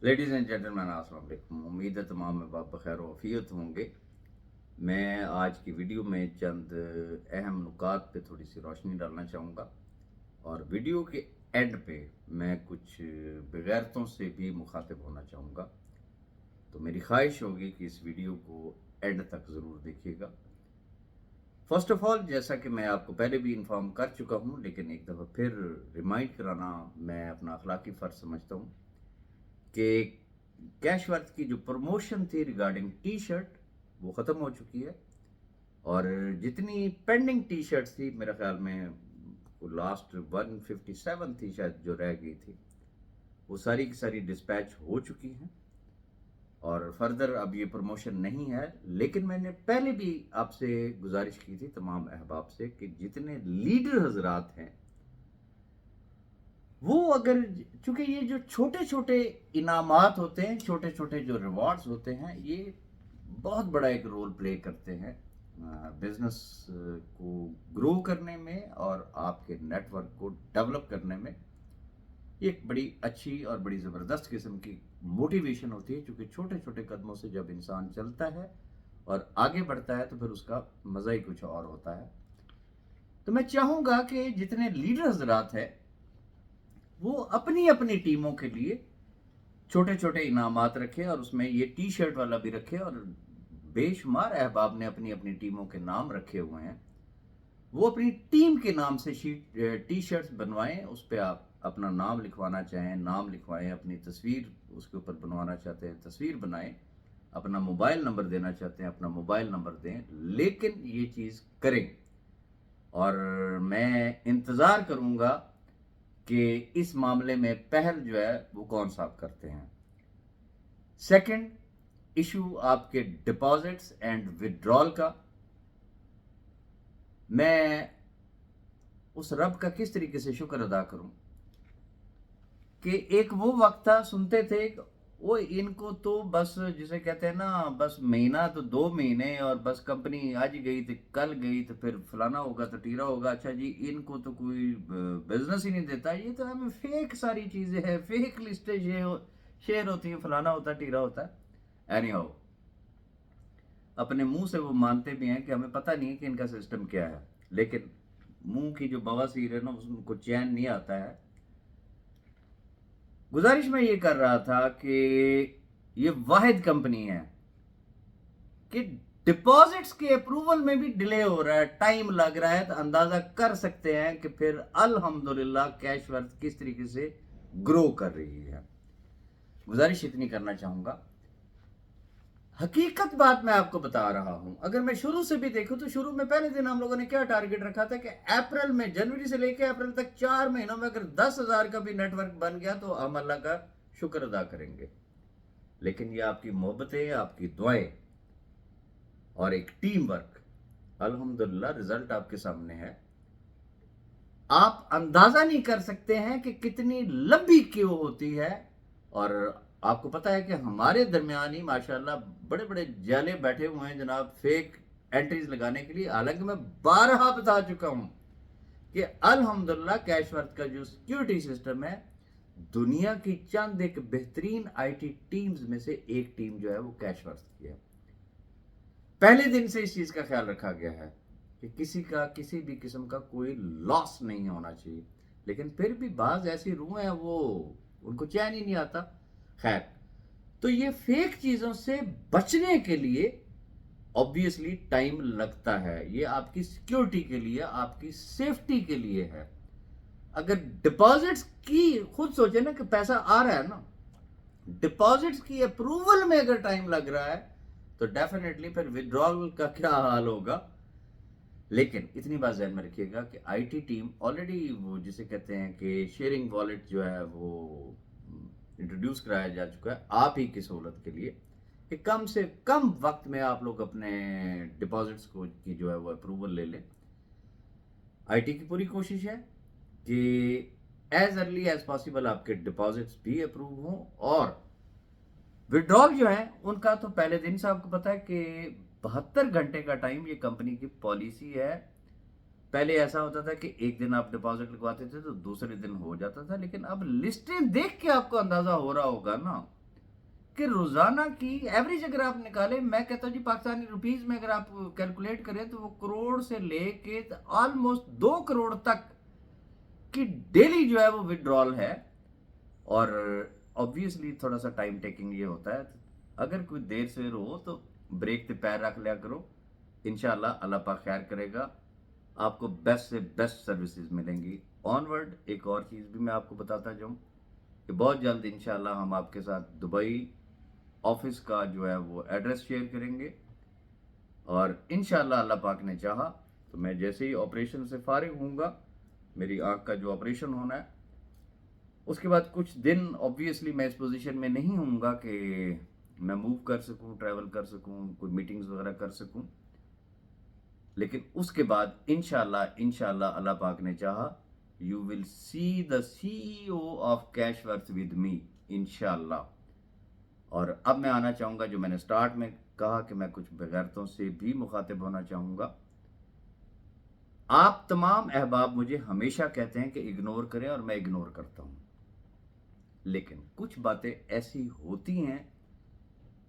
Ladies and gentleman अस्सलाम वालेकुम। उम्मीद है तमाम अहबाब बखैर वफ़ियत होंगे। मैं आज की वीडियो में चंद अहम नुकात पे थोड़ी सी रोशनी डालना चाहूँगा और वीडियो के एंड पे मैं कुछ बेगैरतों से भी मुखातिब होना चाहूँगा। तो मेरी ख्वाहिश होगी कि इस वीडियो को एंड तक ज़रूर देखिएगा। फर्स्ट ऑफ ऑल, जैसा कि मैं आपको पहले भी इन्फॉर्म कर चुका हूँ, लेकिन एक दफ़ा फिर रिमाइंड कराना मैं अपना अखलाकी फ़र्ज समझता हूँ कि कैशवर्थ की जो प्रमोशन थी रिगार्डिंग टी शर्ट वो ख़त्म हो चुकी है और जितनी पेंडिंग टी शर्ट्स थी, मेरे ख्याल में लास्ट 157 थी शायद जो रह गई थी, वो सारी की सारी डिस्पैच हो चुकी हैं और फर्दर अब ये प्रमोशन नहीं है। लेकिन मैंने पहले भी आपसे गुजारिश की थी तमाम अहबाब से कि जितने लीडर हजरात हैं वो अगर, चूंकि ये जो छोटे छोटे इनामात होते हैं, छोटे छोटे जो रिवॉर्ड्स होते हैं, ये बहुत बड़ा एक रोल प्ले करते हैं बिजनेस को ग्रो करने में और आपके नेटवर्क को डेवलप करने में। ये एक बड़ी अच्छी और बड़ी ज़बरदस्त किस्म की मोटिवेशन होती है, क्योंकि छोटे छोटे कदमों से जब इंसान चलता है और आगे बढ़ता है तो फिर उसका मज़ा ही कुछ और होता है। तो मैं चाहूँगा कि जितने लीडर हजरात हैं वो अपनी अपनी टीमों के लिए छोटे छोटे इनामात रखे और उसमें ये टी शर्ट वाला भी रखे। और बेशुमार अहबाब ने अपनी अपनी टीमों के नाम रखे हुए हैं, वो अपनी टीम के नाम से टी शर्ट्स बनवाएं। उस पर आप अपना नाम लिखवाना चाहें नाम लिखवाएं, अपनी तस्वीर उसके ऊपर बनवाना चाहते हैं तस्वीर बनाएं, अपना मोबाइल नंबर देना चाहते हैं अपना मोबाइल नंबर दें, लेकिन ये चीज़ करें। और मैं इंतज़ार करूँगा कि इस मामले में पहल जो है वो कौन साफ करते हैं। सेकंड इशू आपके डिपॉजिट्स एंड विड्रॉल का। मैं उस रब का किस तरीके से शुक्र अदा करूं कि एक वो वक्त था, सुनते थे वो इनको तो बस जिसे कहते हैं ना, बस महीना तो 2 महीने और बस कंपनी आज गई तो कल गई तो फिर फलाना होगा तो टीरा होगा, अच्छा जी इनको तो कोई बिजनेस ही नहीं देता, ये तो हमें फेक सारी चीज़ें हैं, फेक लिस्टें शेयर होती हैं, फलाना होता टीरा होता है। एनी हाउ, अपने मुंह से वो मानते भी हैं कि हमें पता नहीं है कि इनका सिस्टम क्या है, लेकिन मुंह की जो बवासीर है ना उसको चैन नहीं आता है। गुजारिश मैं ये कर रहा था कि ये वाहिद कंपनी है कि डिपॉजिट्स के अप्रूवल में भी डिले हो रहा है, टाइम लग रहा है, तो अंदाजा कर सकते हैं कि फिर अल्हम्दुलिल्लाह कैशवर्थ किस तरीके से ग्रो कर रही है। गुजारिश इतनी करना चाहूंगा, हकीकत बात मैं आपको बता रहा हूं। अगर मैं शुरू से भी देखूं तो शुरू में पहले दिन हम लोगों ने क्या टारगेट रखा था कि अप्रैल में, जनवरी से लेकर अप्रैल तक 4 महीनों में अगर 10,000 का भी नेटवर्क बन गया तो हम अल्लाह का शुक्र अदा करेंगे। लेकिन ये आपकी मोहब्बतें, आपकी दुआएं और एक टीम वर्क, अल्हम्दुलिल्लाह रिजल्ट आपके सामने है। आप अंदाजा नहीं कर सकते हैं कि कितनी लंबी क्यू होती है। और आपको पता है कि हमारे दरमियान ही माशाल्लाह बड़े बड़े जाले बैठे हुए हैं जनाब, फेक एंट्रीज लगाने के लिए। हालांकि मैं 12 बता चुका हूं कि अल्हम्दुलिल्लाह कैशवर्थ का जो सिक्योरिटी सिस्टम है, दुनिया की चंद एक बेहतरीन आईटी टीम्स में से एक टीम जो है वो कैशवर्थ की है। पहले दिन से इस चीज का ख्याल रखा गया है कि किसी का किसी भी किस्म का कोई लॉस नहीं होना चाहिए, लेकिन फिर भी बाज ऐसी रूह है वो उनको चैन ही नहीं आता। खैर, तो ये फेक चीजों से बचने के लिए ऑब्वियसली टाइम लगता है, ये आपकी सिक्योरिटी के लिए, आपकी सेफ्टी के लिए है। अगर डिपॉजिट्स की खुद सोचे ना कि पैसा आ रहा है ना, डिपॉजिट्स की अप्रूवल में अगर टाइम लग रहा है तो डेफिनेटली फिर विड्रॉल का क्या हाल होगा। लेकिन इतनी बात ध्यान में रखिएगा कि आईटी टीम ऑलरेडी वो जिसे कहते हैं कि शेयरिंग वॉलेट जो है वो इंट्रोड्यूस कराया जा चुका है आप ही की सहूलत के लिए कि कम से कम वक्त में आप लोग अपने डिपॉजिट्स को की जो है वो अप्रूवल ले लें। आईटी की पूरी कोशिश है कि एज अर्ली एज पॉसिबल आपके डिपॉजिट्स भी अप्रूव हों और विड्रॉल जो है उनका तो पहले दिन से आपको पता है कि 72 घंटे का टाइम ये कंपनी की पॉलिसी है। पहले ऐसा होता था कि एक दिन आप डिपॉजिट लगवाते थे तो दूसरे दिन हो जाता था, लेकिन अब लिस्टें देख के आपको अंदाजा हो रहा होगा ना کہ روزانہ کی ایوریج اگر آپ نکالیں، میں کہتا ہوں جی پاکستانی روپیز میں اگر آپ کیلکولیٹ کریں تو وہ کروڑ سے لے کے آلموسٹ 2 کروڑ تک کی ڈیلی جو ہے وہ وڈرال ہے. اور obviously تھوڑا سا ٹائم ٹیکنگ یہ ہوتا ہے. اگر کوئی دیر سے ہو تو بریک پہ پیر رکھ لیا کرو. انشاءاللہ اللہ پاک خیر کرے گا، آپ کو بیسٹ سے بیسٹ سروسز ملیں گی. آن ورڈ ایک اور چیز بھی میں آپ کو بتاتا جاؤں کہ بہت جلد انشاءاللہ ہم آپ کے ساتھ دبئی آفس کا جو ہے وہ ایڈریس شیئر کریں گے. اور انشاءاللہ اللہ پاک نے چاہا تو میں جیسے ہی آپریشن سے فارغ ہوں گا، میری آنکھ کا جو آپریشن ہونا ہے اس کے بعد کچھ دن obviously میں اس پوزیشن میں نہیں ہوں گا کہ میں موو کر سکوں، ٹریول کر سکوں، کوئی میٹنگز وغیرہ کر سکوں. لیکن اس کے بعد انشاءاللہ اللہ پاک نے چاہا you will see the CEO of Cashworth with me انشاءاللہ. اور اب میں آنا چاہوں گا جو میں نے سٹارٹ میں کہا کہ میں کچھ بغیرتوں سے بھی مخاطب ہونا چاہوں گا. آپ تمام احباب مجھے ہمیشہ کہتے ہیں کہ اگنور کریں اور میں اگنور کرتا ہوں، لیکن کچھ باتیں ایسی ہوتی ہیں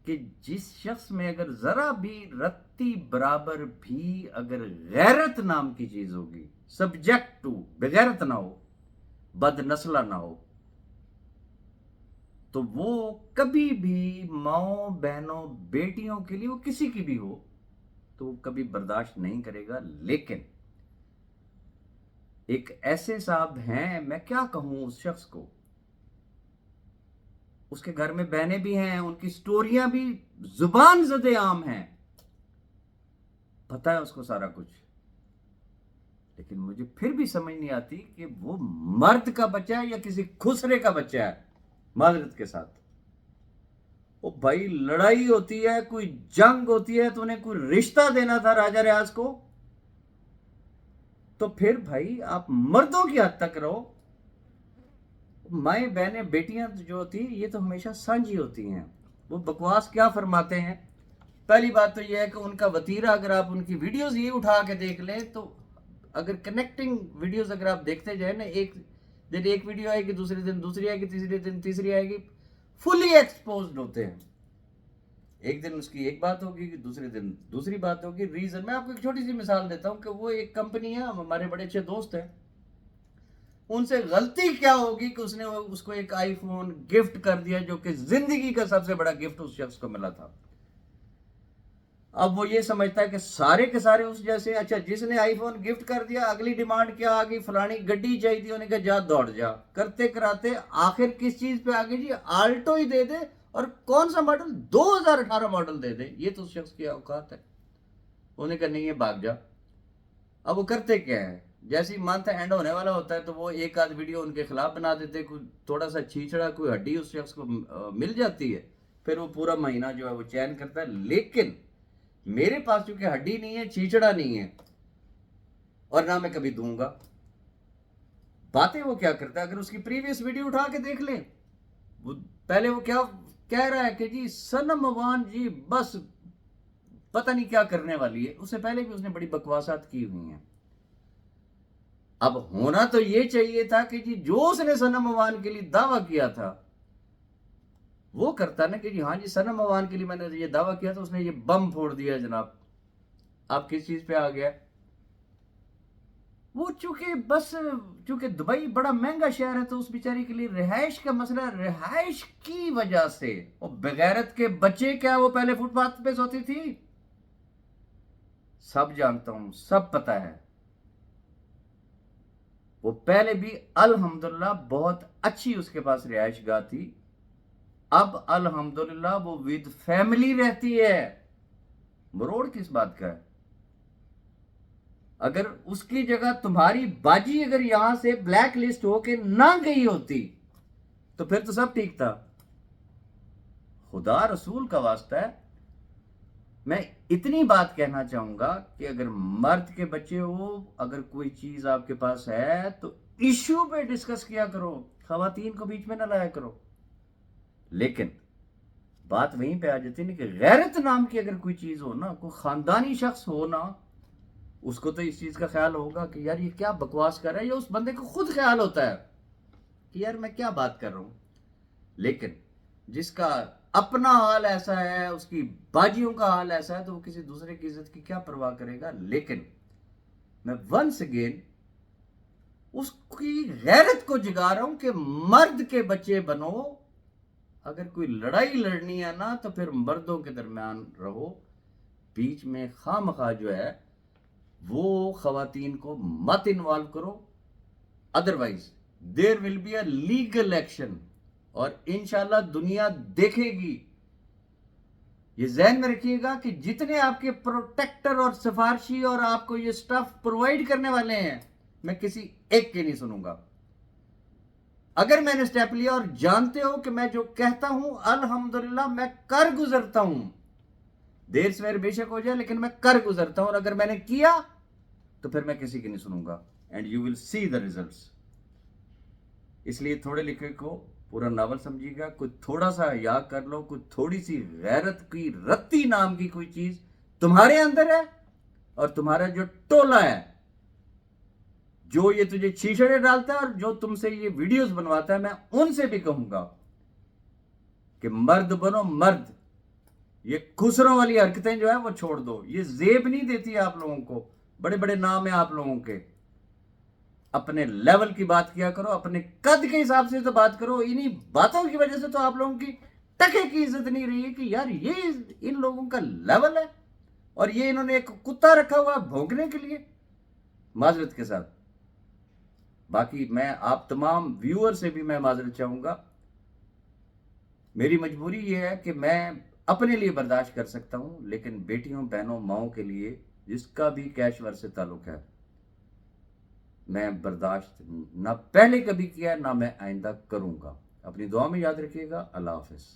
کہ جس شخص میں اگر ذرا بھی رتی برابر بھی اگر غیرت نام کی چیز ہوگی، سبجیکٹ ٹو بغیرت نہ ہو، بد نسلہ نہ ہو، تو وہ کبھی بھی ماؤں بہنوں بیٹیوں کے لیے، وہ کسی کی بھی ہو، تو وہ کبھی برداشت نہیں کرے گا. لیکن ایک ایسے صاحب ہیں، میں کیا کہوں اس شخص کو، اس کے گھر میں بہنیں بھی ہیں، ان کی سٹوریاں بھی زبان زدے عام ہیں، پتہ ہے اس کو سارا کچھ. لیکن مجھے پھر بھی سمجھ نہیں آتی کہ وہ مرد کا بچہ ہے یا کسی خسرے کا بچہ ہے. معذرت کے ساتھ، وہ بھائی لڑائی ہوتی ہے، کوئی جنگ ہوتی ہے تو انہیں کوئی رشتہ دینا تھا راجہ ریاض کو، تو پھر بھائی آپ مردوں کی حد تک رہو. مائیں بہنیں بیٹیاں جو ہوتی ہیں یہ تو ہمیشہ سانجھی ہوتی ہیں. وہ بکواس کیا فرماتے ہیں. پہلی بات تو یہ ہے کہ ان کا وتیرہ اگر آپ ان کی ویڈیوز یہ اٹھا کے دیکھ لیں تو اگر کنیکٹنگ ویڈیوز اگر آپ دیکھتے جائیں نا، ایک دن ایک ویڈیو آئے گی، دوسرے دن دوسری آئے گی، تیسرے دن تیسری آئے گی، فلی ایکسپوزڈ ہوتے ہیں. ایک دن اس کی ایک بات ہوگی، دوسرے دن دوسری بات ہوگی. ریزن میں آپ کو ایک چھوٹی سی مثال دیتا ہوں کہ وہ ایک کمپنی ہے، ہمارے بڑے اچھے دوست ہیں، ان سے غلطی کیا ہوگی کہ اس نے اس کو ایک آئی فون گفٹ کر دیا جو کہ زندگی کا سب سے بڑا گفٹ اس شخص کو ملا تھا. اب وہ یہ سمجھتا ہے کہ سارے کے سارے اس جیسے. اچھا، جس نے آئی فون گفٹ کر دیا، اگلی ڈیمانڈ کیا آگئی، فلانی گڈی چاہیے تھی، انہیں کہا جا دوڑ جا. کرتے کراتے آخر کس چیز پہ آگے جی آلٹو ہی دے دے، اور کون سا ماڈل، 2018 ماڈل دے دے. یہ تو اس شخص کی اوقات ہے. انہیں کہا نہیں، یہ بھاگ جا. اب وہ کرتے کیا ہے، جیسی منتھ اینڈ ہونے والا ہوتا ہے تو وہ ایک آدھ ویڈیو ان کے خلاف بنا دیتے، کوئی تھوڑا سا چھیچڑا کوئی ہڈی اس شخص کو مل جاتی ہے، پھر وہ پورا مہینہ جو ہے وہ چین کرتا ہے. لیکن میرے پاس چونکہ ہڈی نہیں ہے، چھیچڑا نہیں ہے، اور نہ میں کبھی دوں گا. باتیں وہ کیا کرتا ہے، اگر اس کی پریویس ویڈیو اٹھا کے دیکھ لیں، وہ پہلے وہ کیا کہہ رہا ہے کہ جی سنم اوان جی بس پتہ نہیں کیا کرنے والی ہے. اس سے پہلے بھی اس نے بڑی بکواسات کی ہوئی ہیں. اب ہونا تو یہ چاہیے تھا کہ جی جو اس نے سنم اوان کے لیے دعویٰ کیا تھا وہ کرتا نا کہ جی ہاں جی سنم اوان کے لیے میں نے یہ دعویٰ کیا تھا، اس نے یہ بم پھوڑ دیا جناب. آپ کس چیز پہ آ گیا؟ وہ چونکہ دبئی بڑا مہنگا شہر ہے تو اس بیچاری کے لیے رہائش کا مسئلہ، رہائش کی وجہ سے وہ بغیرت کے بچے کیا وہ پہلے فٹ پاتھ پہ سوتی تھی. سب جانتا ہوں، سب پتہ ہے. وہ پہلے بھی الحمدللہ بہت اچھی اس کے پاس رہائش گاہ تھی. اب الحمدللہ وہ ود فیملی رہتی ہے. مروڑ کس بات کا ہے؟ اگر اس کی جگہ تمہاری باجی اگر یہاں سے بلیک لسٹ ہو کے نہ گئی ہوتی تو پھر تو سب ٹھیک تھا. خدا رسول کا واسطہ ہے، میں اتنی بات کہنا چاہوں گا کہ اگر مرد کے بچے ہو، اگر کوئی چیز آپ کے پاس ہے تو ایشو پہ ڈسکس کیا کرو، خواتین کو بیچ میں نہ لایا کرو. لیکن بات وہیں پہ آ جاتی ہے کہ غیرت نام کی اگر کوئی چیز ہو نا، کوئی خاندانی شخص ہو نا، اس کو تو اس چیز کا خیال ہوگا کہ یار یہ کیا بکواس کر رہا ہے، یا اس بندے کو خود خیال ہوتا ہے کہ یار میں کیا بات کر رہا ہوں. لیکن جس کا अपना हाल ऐसा है, उसकी बाजियों का हाल ऐसा है, तो वो किसी दूसरे की इज्जत की क्या परवाह करेगा। लेकिन मैं वंस अगेन उसकी गैरत को जगा रहा हूं कि मर्द के बच्चे बनो। अगर कोई लड़ाई लड़नी है ना तो फिर मर्दों के दरमियान रहो, बीच में खामखा जो है वो खवातीन को मत इन्वॉल्व करो। Otherwise there will be a legal action, और इंशाल्लाह दुनिया देखेगी। ये ज़हन में रखिएगा कि जितने आपके प्रोटेक्टर और सिफारशी और आपको ये स्टफ प्रोवाइड करने वाले हैं, मैं किसी एक के नहीं सुनूंगा। अगर मैंने स्टेप लिया और जानते हो कि मैं जो कहता हूं अल्हम्दुलिल्लाह मैं कर गुजरता हूं, देर सवेर बेशक हो जाए लेकिन मैं कर गुजरता हूं, और अगर मैंने किया तो फिर मैं किसी की नहीं सुनूंगा। And you will see the results. इसलिए थोड़े लिखे को पूरा नावल समझिएगा, कुछ थोड़ा सा याद कर लो, कुछ थोड़ी सी गैरत की रत्ती नाम की कोई चीज तुम्हारे अंदर है, और तुम्हारा जो टोला है जो ये तुझे छीछड़े डालता है और जो तुमसे ये वीडियोस बनवाता है, मैं उनसे भी कहूंगा कि मर्द बनो मर्द। ये खुसरों वाली हरकतें जो है वो छोड़ दो, ये जेब नहीं देती आप लोगों को। बड़े बड़े नाम है आप लोगों के, अपने लेवल की बात किया करो, अपने कद के हिसाब से तो बात करो। इन्हीं बातों की वजह से तो आप लोगों की टके की इज्जत नहीं रही है कि यार ये इन लोगों का लेवल है और ये इन्होंने एक कुत्ता रखा हुआ भौंकने के लिए। माजरत के साथ, बाकी मैं आप तमाम व्यूअर से भी मैं माजरत चाहूंगा। मेरी मजबूरी ये है कि मैं अपने लिए बर्दाश्त कर सकता हूं, लेकिन बेटियों बहनों माओं के लिए जिसका भी कैशवर से ताल्लुक है, मैं बर्दाश्त ना पहले कभी किया ना मैं आइंदा करूंगा। अपनी दुआ में याद रखिएगा। अल्लाह हाफिज।